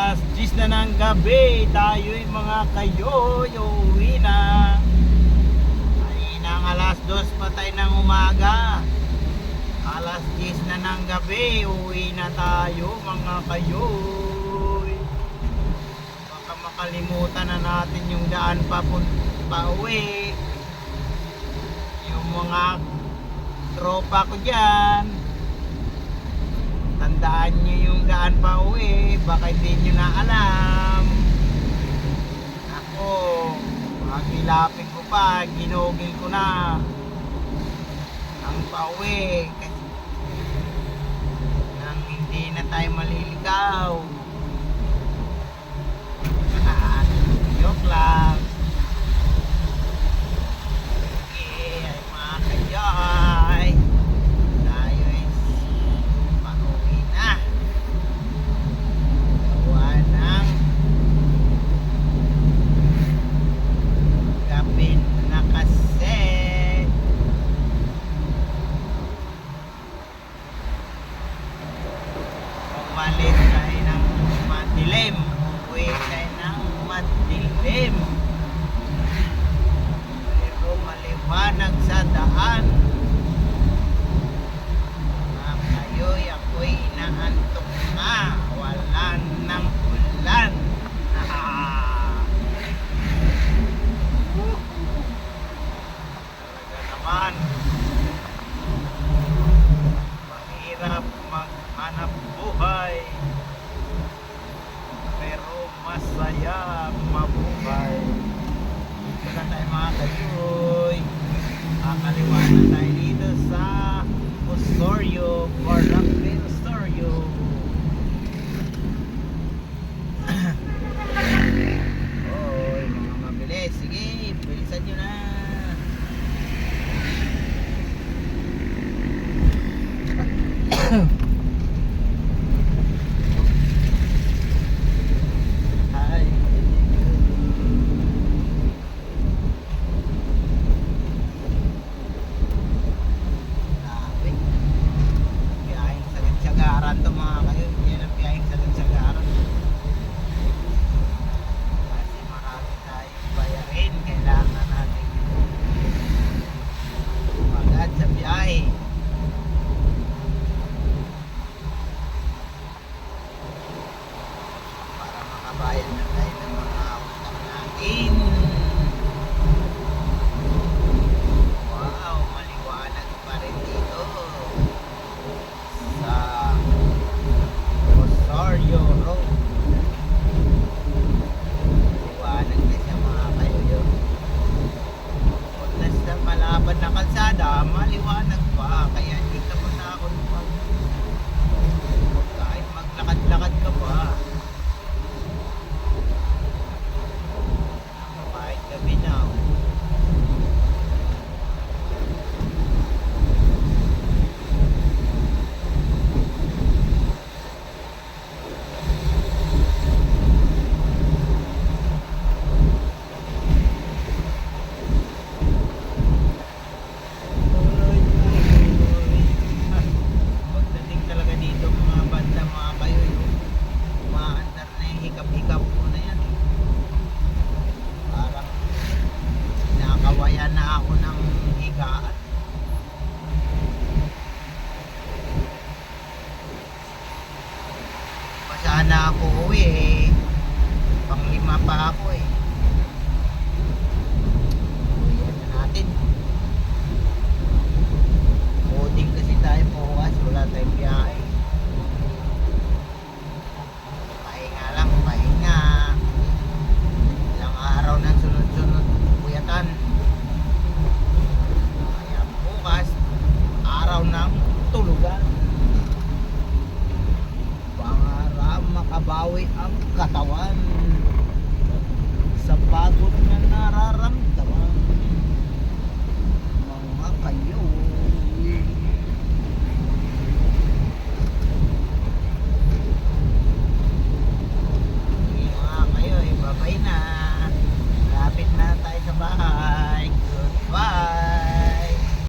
alas 10 na ng gabi, tayo'y mga kayo, uuwi na. Ay nang alas 2 patay ng umaga. Alas 10 na ng gabi, uuwi na tayo mga kayo. Baka makalimutan na natin yung daan pauwi. Yung mga tropa ko dyan, tandaan nyo yung daan pa uwi, baka hindi nyo na alam. Ako, magilapin ko pa, ginugil ko na ang pauwi kasi nang hindi na tayo maliligaw. Joke lang. Okay, ay mga kayoy, tayo ay pauwi na. Gawa ng gabi na kasi. Umalis tayo ng madilim. Uwi tayo ng madilim. Pero maliwanag sa daan. Mga kayoy, ako'y inaantok na. Wala nang ulan. Talaga naman. Mahirap maghanap buhay, pero masaya mabuhay. Dito na tayo mga kayoy. Kakaliwanan tayo dito sa Osorio, Barangay Osorio. Oy, mga mabilis. Sige, bilisan nyo na. Ay, grabe. Biyaheng sagat-sagaran to mga kayo. Yan ang biyaheng sagat-sagaran. Kasi marami tayong bayarin. Kailangan natin magad sa biyahe. Para makabayad na tayo ng mga utang natin. Wow, maliwanag pa rin dito sa Osorio Road. Maliwanag na siya mga kayo. Kung nasa malapad na kalsada, maliwanag pa. Kaya dito mo na ako kahit maglakad-lakad ka pa. Kahit gabi na. Pagdating talaga dito mga banda mga kayo, umaandar na yung hikap-hikap ko na yan. Parang nakakawayan na ako ng higaan. Pa sana ako uwi eh. Pang-5 pa ako eh.